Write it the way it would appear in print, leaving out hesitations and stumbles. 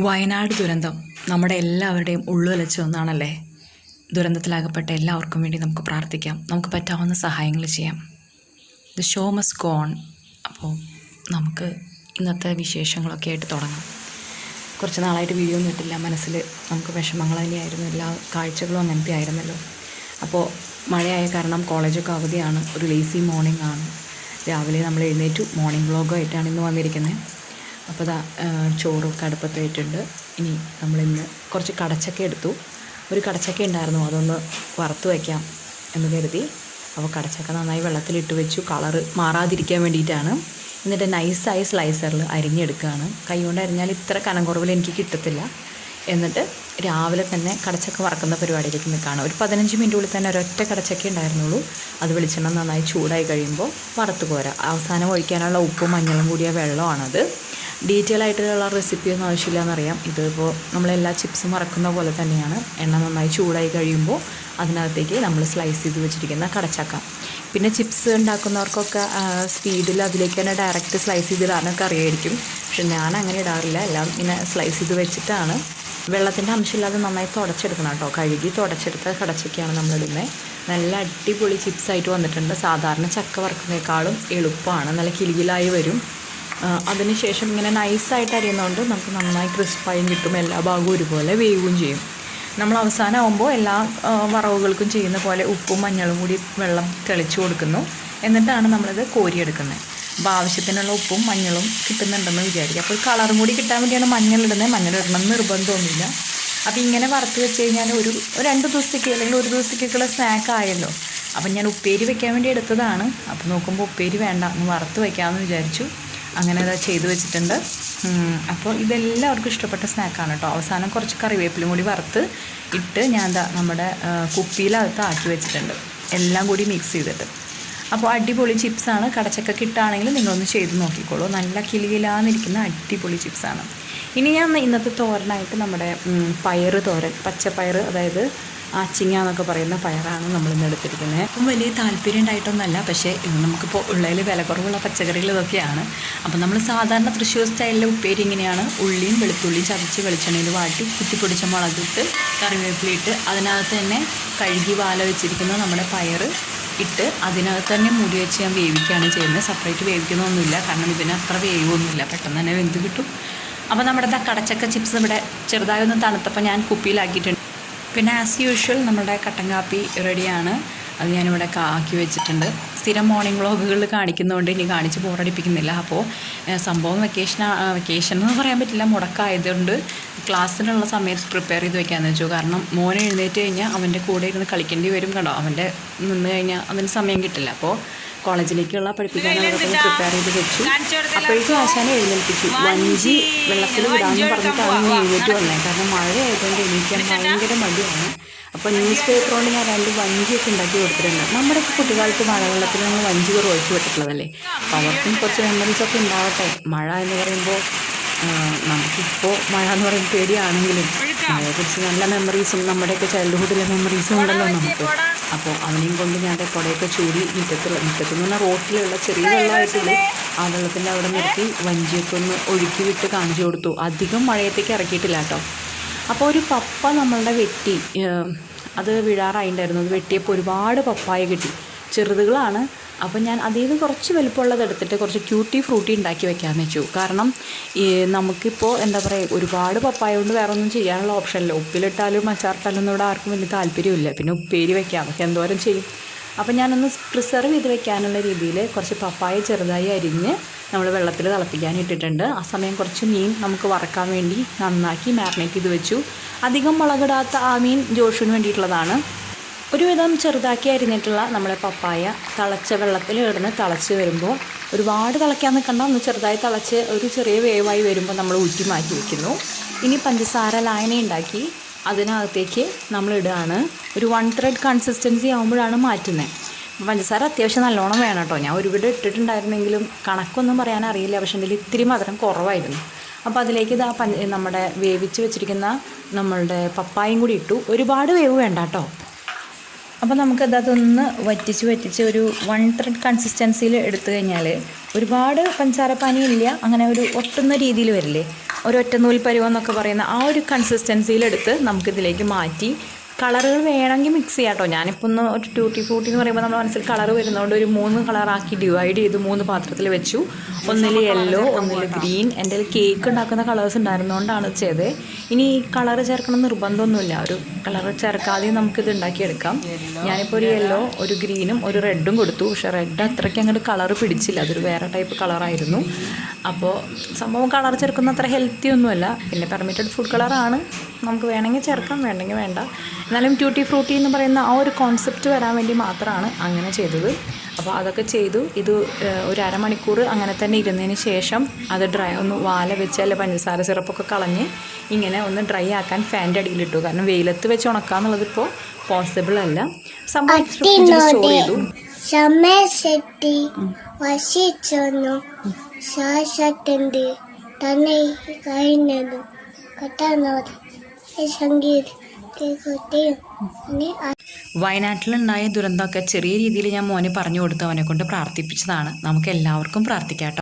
വയനാട് ദുരന്തം നമ്മുടെ എല്ലാവരുടെയും ഉള്ളുലച്ച ഒന്നാണല്ലേ. ദുരന്തത്തിലാകപ്പെട്ട എല്ലാവർക്കും വേണ്ടി നമുക്ക് പ്രാർത്ഥിക്കാം, നമുക്ക് പറ്റാവുന്ന സഹായങ്ങൾ ചെയ്യാം. The show must go on. അപ്പോൾ നമുക്ക് ഇന്നത്തെ വിശേഷങ്ങളൊക്കെ ആയിട്ട് തുടങ്ങാം. കുറച്ച് നാളായിട്ട് വീഡിയോ ഒന്നും ഇട്ടില്ല, മനസ്സിൽ നമുക്ക് വിഷമങ്ങൾ തന്നെയായിരുന്നു, എല്ലാ കാഴ്ചകളും അങ്ങനത്തെ ആയിരുന്നല്ലോ. അപ്പോൾ മഴയായ കാരണം കോളേജൊക്കെ അവധിയാണ്, ഒരു ലേസി മോർണിംഗ് ആണ്. രാവിലെ നമ്മൾ എഴുന്നേറ്റു, മോർണിംഗ് വ്ളോഗായിട്ടാണ് ഇന്ന് വന്നിരിക്കുന്നത്. അപ്പോൾ ചോറൊക്കെ അടുപ്പത്ത് വെച്ചിട്ടുണ്ട്. ഇനി നമ്മളിന്ന് കുറച്ച് കടച്ചക്ക എടുത്തു. ഒരു കടച്ചക്ക ഉണ്ടായിരുന്നു, അതൊന്ന് വറുത്ത് വയ്ക്കാം എന്ന് കരുതി. അപ്പോൾ കടച്ചക്ക നന്നായി വെള്ളത്തിലിട്ട് വെച്ചു, കളറ് മാറാതിരിക്കാൻ വേണ്ടിയിട്ടാണ്. എന്നിട്ട് നൈസായി സ്ലൈസറിൽ അരിഞ്ഞെടുക്കുകയാണ്. കൈ കൊണ്ട് അരിഞ്ഞാൽ ഇത്ര കനം കുറവിൽ എനിക്ക് കിട്ടത്തില്ല. എന്നിട്ട് രാവിലെ തന്നെ കടച്ചക്ക വറക്കുന്ന പരിപാടിയിലേക്ക് നിൽക്കുകയാണ്. ഒരു 15 മിനിറ്റുള്ളിൽ തന്നെ ഒരൊറ്റ കടച്ചക്ക ഉണ്ടായിരുന്നുള്ളൂ. അത് വെളിച്ചെണ്ണ നന്നായി ചൂടായി കഴിയുമ്പോൾ വറുത്ത് പോരാ. അവസാനം ഒഴിക്കാനുള്ള ഉപ്പും മഞ്ഞളും കൂടിയ വെള്ളമാണത്. ഡീറ്റെയിൽ ആയിട്ടുള്ള റെസിപ്പിയൊന്നും ആവശ്യമില്ല എന്നറിയാം. ഇതിപ്പോൾ നമ്മളെല്ലാ ചിപ്സും വറക്കുന്ന പോലെ തന്നെയാണ്. എണ്ണ നന്നായി ചൂടായി കഴിയുമ്പോൾ അതിനകത്തേക്ക് നമ്മൾ സ്ലൈസ് ചെയ്ത് വെച്ചിരിക്കുന്ന കടച്ചക്ക, പിന്നെ ചിപ്സ് ഉണ്ടാക്കുന്നവർക്കൊക്കെ സ്പീഡിൽ അതിലേക്ക് തന്നെ ഡയറക്റ്റ് സ്ലൈസ് ചെയ്തിടാനൊക്കെ അറിയായിരിക്കും. പക്ഷെ ഞാൻ അങ്ങനെ ഇടാറില്ല. എല്ലാം ഇങ്ങനെ സ്ലൈസ് ചെയ്ത് വെച്ചിട്ടാണ്. വെള്ളത്തിൻ്റെ അംശമില്ലാതെ നന്നായി തുടച്ചെടുക്കണം കേട്ടോ. കഴുകി തുടച്ചെടുത്ത കടച്ചക്കയാണ് നമ്മളിടുന്നത്. നല്ല അടിപൊളി ചിപ്സായിട്ട് വന്നിട്ടുണ്ട്. സാധാരണ ചക്ക വറുക്കുന്നതിനേക്കാളും എളുപ്പമാണ്, നല്ല കിലുകിലായി വരും. അതിനുശേഷം ഇങ്ങനെ നൈസായിട്ട് അരിയുന്നതുകൊണ്ട് നമുക്ക് നന്നായി ക്രിസ്പായും കിട്ടും, എല്ലാ ഭാഗവും ഒരുപോലെ വേവുകയും ചെയ്യും. നമ്മൾ അവസാനമാകുമ്പോൾ എല്ലാ വറവുകൾക്കും ചെയ്യുന്ന പോലെ ഉപ്പും മഞ്ഞളും കൂടി വെള്ളം തെളിച്ച് കൊടുക്കുന്നു. എന്നിട്ടാണ് നമ്മളിത് കോരിയെടുക്കുന്നത്. അപ്പോൾ ആവശ്യത്തിനുള്ള ഉപ്പും മഞ്ഞളും കിട്ടുന്നുണ്ടെന്ന് വിചാരിക്കുക. അപ്പോൾ കളറും കൂടി കിട്ടാൻ വേണ്ടിയാണ് മഞ്ഞളിടുന്നത്. മഞ്ഞളിടണമെന്ന് നിർബന്ധമൊന്നുമില്ല. അപ്പോൾ ഇങ്ങനെ വറുത്ത് വെച്ച് കഴിഞ്ഞാൽ ഒരു 2 ദിവസത്തേക്ക് അല്ലെങ്കിൽ 1 ദിവസത്തേക്കുള്ള സ്നാക്ക് ആയല്ലോ. അപ്പം ഞാൻ ഉപ്പേരി വെക്കാൻ വേണ്ടി എടുത്തതാണ്. അപ്പോൾ നോക്കുമ്പോൾ ഉപ്പേരി വേണ്ട, ഒന്ന് വറുത്ത് വയ്ക്കാമെന്ന് വിചാരിച്ചു. അങ്ങനെ അത് ചെയ്ത് വെച്ചിട്ടുണ്ട്. അപ്പോൾ ഇതെല്ലാവർക്കും ഇഷ്ടപ്പെട്ട സ്നാക്കാണ് കേട്ടോ. അവസാനം കുറച്ച് കറിവേപ്പിലും കൂടി വറുത്ത് ഇട്ട് ഞാൻ നമ്മുടെ കുപ്പിയിലകത്ത് ആക്കി വെച്ചിട്ടുണ്ട്, എല്ലാം കൂടി മിക്സ് ചെയ്തിട്ട്. അപ്പോൾ അടിപൊളി ചിപ്സാണ്. കടച്ചക്ക കിട്ടുകയാണെങ്കിൽ നിങ്ങളൊന്ന് ചെയ്ത് നോക്കിക്കോളൂ. നല്ല കിലുകിലാന്നിരിക്കുന്ന അടിപൊളി ചിപ്സാണ്. ഇനി ഞാൻ ഇന്നത്തെ തോരനായിട്ട് നമ്മുടെ പയറ് തോരൻ, പച്ചപ്പയർ, അതായത് ആച്ചിങ്ങ എന്നൊക്കെ പറയുന്ന പയറാണ് നമ്മളിന്ന് എടുത്തിരിക്കുന്നത്. അപ്പം വലിയ താല്പര്യം ഉണ്ടായിട്ടൊന്നുമല്ല, പക്ഷേ ഇത് നമുക്കിപ്പോൾ ഉള്ളതിൽ വില കുറവുള്ള പച്ചക്കറികൾ ഇതൊക്കെയാണ്. അപ്പം നമ്മൾ സാധാരണ തൃശ്ശൂർ സ്റ്റൈലിലെ ഉപ്പേരി ഇങ്ങനെയാണ്: ഉള്ളിയും വെളുത്തുള്ളിയും ചതച്ച് വെളിച്ചെണ്ണയിൽ വാട്ടി കുത്തിപ്പൊടിച്ച മുളകിട്ട് കറിവേപ്പിലിട്ട് അതിനകത്ത് തന്നെ കഴുകി വാല വെച്ചിരിക്കുന്ന നമ്മുടെ പയർ ഇട്ട് അതിനകത്ത് തന്നെ മൂടി വെച്ച് ഞാൻ വേവിക്കുകയാണ് ചെയ്യുന്നത്. സെപ്പറേറ്റ് വേവിക്കുന്നൊന്നുമില്ല, കാരണം ഇതിന് അത്ര വേവൊന്നുമില്ല, പെട്ടെന്ന് തന്നെ വെന്ത് കിട്ടും. അപ്പോൾ നമ്മുടെ കടച്ചക്ക ചിപ്സ് ഇവിടെ ചെറുതായി ഒന്ന് തണുത്തപ്പോൾ ഞാൻ കുപ്പിയിലാക്കിയിട്ടുണ്ട്. പിന്നെ ആസ് യൂഷ്വൽ നമ്മുടെ കട്ടൻ കാപ്പി റെഡിയാണ്. അത് ഞാനിവിടെ ആക്കി വെച്ചിട്ടുണ്ട്. സ്ഥിരം മോർണിംഗ് വ്ളോഗുകളിൽ കാണിക്കുന്നതുകൊണ്ട് ഇനി കാണിച്ച് ബോറടിപ്പിക്കുന്നില്ല. അപ്പോൾ സംഭവം വെക്കേഷൻ എന്ന് പറയാൻ പറ്റില്ല, മുടക്കായതുകൊണ്ട് ക്ലാസ്സിനുള്ള സമയത്ത് പ്രിപ്പയർ ചെയ്ത് വെക്കാമെന്ന് വെച്ചു. കാരണം മോനെ എഴുന്നേറ്റ് കഴിഞ്ഞാൽ അവൻ്റെ കൂടെ ഇരുന്ന് കളിക്കേണ്ടി വരും കേട്ടോ. അവൻ്റെ നിന്ന് കഴിഞ്ഞാൽ അതിന് സമയം കിട്ടില്ല. അപ്പോൾ കോളേജിലേക്കുള്ള പഠിപ്പിക്കാനുള്ളതൊക്കെ പ്രിപ്പയർ ചെയ്ത് വെച്ചു. അപ്പോഴേക്കും ആശാനെ എഴുന്നേൽപ്പിച്ചു. വഞ്ചി വെള്ളത്തിൽ വിടാമെന്ന് പറഞ്ഞിട്ടാണ് എഴുന്നേറ്റ് വന്നത്. കാരണം മഴയായതുകൊണ്ട് എണീക്കാൻ ഭയങ്കര മടിയാണ്. അപ്പോൾ ന്യൂസ് പേപ്പർ കൊണ്ട് ഞാൻ 2 വഞ്ചിയൊക്കെ ഉണ്ടാക്കി കൊടുത്തിട്ടുണ്ട്. നമ്മുടെയൊക്കെ കുട്ടിക്കാലത്ത് മഴവെള്ളത്തിൽ നമ്മൾ വഞ്ചി കുറച്ച് വിട്ടിട്ടുള്ളതല്ലേ. അപ്പോൾ അവർക്കും കുറച്ച് മെമ്മറീസൊക്കെ ഉണ്ടാവട്ടെ. മഴ എന്ന് പറയുമ്പോൾ നമുക്കിപ്പോൾ മഴ എന്ന് പറയുമ്പോൾ പേടിയാണെങ്കിലും മഴയെക്കുറിച്ച് നല്ല മെമ്മറീസും നമ്മുടെയൊക്കെ ചൈൽഡ്ഹുഡിലെ മെമ്മറീസും ഉണ്ടല്ലോ നമുക്ക്. അപ്പോൾ അവനെയും കൊണ്ട് ഞാൻ കുടയൊക്കെ ചൂടി മുറ്റത്തെന്ന് പറഞ്ഞാൽ റോട്ടിലുള്ള ചെറിയ വെള്ളമായിട്ടില്ല, ആ വെള്ളത്തിൻ്റെ അവിടെ നിർത്തി വഞ്ചിയൊക്കെ ഒന്ന് ഒഴുക്കി വിട്ട് കാണിച്ചു കൊടുത്തു. അധികം മഴയത്തേക്ക് ഇറക്കിയിട്ടില്ല കേട്ടോ. അപ്പോൾ ഒരു പപ്പ നമ്മളുടെ വെട്ടി അത് വീഴാറായിട്ടുണ്ടായിരുന്നു. അത് വെട്ടിയപ്പോൾ ഒരുപാട് പപ്പായ കിട്ടി. ചെറുതുകളാണ്. അപ്പോൾ ഞാൻ അതിൽ നിന്ന് കുറച്ച് വലുപ്പമുള്ളത് എടുത്തിട്ട് കുറച്ച് ക്യൂട്ടി ഫ്രൂട്ടി ഉണ്ടാക്കി വെക്കാമെന്ന് വെച്ചു. കാരണം നമുക്കിപ്പോൾ എന്താ പറയുക, ഒരുപാട് പപ്പായ കൊണ്ട് വേറെ ഒന്നും ചെയ്യാനുള്ള ഓപ്ഷനില്ല. ഉപ്പിലിട്ടാലും അച്ചാറിട്ടാലും ഒന്നും ഇവിടെ ആർക്കും വലിയ താല്പര്യമില്ല. പിന്നെ ഉപ്പേരി വെക്കാം, അതൊക്കെ എന്തോരം ചെയ്യും. അപ്പോൾ ഞാനൊന്ന് പ്രിസർവ് ചെയ്ത് വെക്കാനുള്ള രീതിയിൽ കുറച്ച് പപ്പായ ചെറുതായി അരിഞ്ഞ് നമ്മൾ വെള്ളത്തിൽ തിളപ്പിക്കാൻ ഇട്ടിട്ടുണ്ട്. ആ സമയം കുറച്ച് മീൻ നമുക്ക് വറക്കാൻ വേണ്ടി നന്നാക്കി മാരിനേറ്റ് ചെയ്ത് വെച്ചു. അധികം മുളകിടാത്ത ആ മീൻ ജോഷുവിന് വേണ്ടിയിട്ടുള്ളതാണ്. ഒരുവിധം ചെറുതാക്കി അരിഞ്ഞിട്ടുള്ള നമ്മളെ പപ്പായ തിളച്ച വെള്ളത്തിൽ ഇടുന്ന് തിളച്ച് വരുമ്പോൾ, ഒരുപാട് തിളയ്ക്കാൻ നിൽക്കണ്ട, ഒന്ന് ചെറുതായി തിളച്ച് ഒരു ചെറിയ വേവായി വരുമ്പോൾ നമ്മൾ ഊറ്റി മാറ്റി വയ്ക്കുന്നു. ഇനി പഞ്ചസാര ലായനി ഉണ്ടാക്കി അതിനകത്തേക്ക് നമ്മൾ ഇടുകയാണ്. ഒരു 1 thread കൺസിസ്റ്റൻസി ആകുമ്പോഴാണ് മാറ്റുന്നത്. പഞ്ചസാര അത്യാവശ്യം നല്ലോണം വേണം കേട്ടോ. ഞാൻ ഒരുപാട് ഇട്ടിട്ടുണ്ടായിരുന്നെങ്കിലും കണക്കൊന്നും പറയാനറിയില്ല, പക്ഷേ ഇതിൽ ഇത്തിരി മധുരം കുറവായിരുന്നു. അപ്പോൾ അതിലേക്ക് നമ്മുടെ വേവിച്ച് വെച്ചിരിക്കുന്ന നമ്മളുടെ പപ്പായയും കൂടി ഇട്ടു. ഒരുപാട് വേവ് വേണ്ട കേട്ടോ. അപ്പോൾ നമുക്കതൊന്ന് വറ്റിച്ച് ഒരു 1 thread കൺസിസ്റ്റൻസിയിൽ എടുത്തു കഴിഞ്ഞാൽ ഒരുപാട് പഞ്ചസാരപ്പാനി ഇല്ല, അങ്ങനെ ഒരു ഒട്ടുന്ന രീതിയിൽ വരില്ലേ, ഒരു ഒറ്റനൂൽ പരുവം എന്നൊക്കെ പറയുന്ന ആ ഒരു കൺസിസ്റ്റൻസിയിലെടുത്ത് നമുക്കിതിലേക്ക് മാറ്റി കളറുകൾ വേണമെങ്കിൽ മിക്സ് ചെയ്യാം കേട്ടോ. ഞാനിപ്പോൾ ഒന്ന് ഒരു ട്യൂട്ടി ഫ്രൂട്ടി എന്ന് പറയുമ്പോൾ നമ്മുടെ മനസ്സിൽ കളർ വരുന്നതുകൊണ്ട് ഒരു 3 കളറാക്കി ഡിവൈഡ് ചെയ്ത് 3 പാത്രത്തിൽ വെച്ചു. ഒന്നിൽ യെല്ലോ, ഒന്നിൽ ഗ്രീൻ. എൻ്റെ കേക്ക് ഉണ്ടാക്കുന്ന കളേഴ്സ് ഉണ്ടായിരുന്നതുകൊണ്ടാണ് ചെയ്തത്. ഇനി ഈ കളർ ചേർക്കണം നിർബന്ധമൊന്നുമില്ല, ഒരു കളർ ചേർക്കാതെ നമുക്കിത് ഉണ്ടാക്കിയെടുക്കാം. ഞാനിപ്പോൾ ഒരു യെല്ലോ, ഒരു ഗ്രീനും ഒരു റെഡും കൊടുത്തു. പക്ഷേ റെഡ് അത്രയ്ക്ക് അങ്ങോട്ട് കളർ പിടിച്ചില്ല, അതൊരു വേറെ ടൈപ്പ് കളറായിരുന്നു. അപ്പോൾ സംഭവം കളർ ചേർക്കുന്ന അത്ര ഹെൽത്തി ഒന്നുമല്ല. പിന്നെ പെർമിറ്റഡ് ഫുഡ് കളറാണ്, നമുക്ക് വേണമെങ്കിൽ ചേർക്കാം, വേണമെങ്കിൽ വേണ്ട. എന്നാലും ട്യൂട്ടി ഫ്രൂട്ടി എന്ന് പറയുന്ന ആ ഒരു കോൺസെപ്റ്റ് വരാൻ വേണ്ടി മാത്രമാണ് അങ്ങനെ ചെയ്തത്. അപ്പോൾ അതൊക്കെ ചെയ്തു. ഇത് ഒരു അരമണിക്കൂർ അങ്ങനെ തന്നെ ഇരുന്നതിന് ശേഷം അത് ഡ്രൈ ഒന്ന് വാല വെച്ച് അല്ല പഞ്ചസാര സിറപ്പൊക്കെ കളഞ്ഞ് ഇങ്ങനെ ഒന്ന് ഡ്രൈ ആക്കാൻ ഫാൻ്റെ അടിയിലിട്ടു. കാരണം വെയിലത്ത് വെച്ച് ഉണക്കാന്നുള്ളത് ഇപ്പോൾ പോസിബിൾ അല്ല. സംഭവം സ്റ്റോർ ചെയ്തു. വയനാട്ടിലുണ്ടായ ദുരന്തമൊക്കെ ചെറിയ രീതിയിൽ ഞാൻ മോനെ പറഞ്ഞു കൊടുത്ത് അവനെ കൊണ്ട് പ്രാർത്ഥിപ്പിച്ചതാണ്. നമുക്ക് എല്ലാവർക്കും പ്രാർത്ഥിക്കാം കേട്ടോ.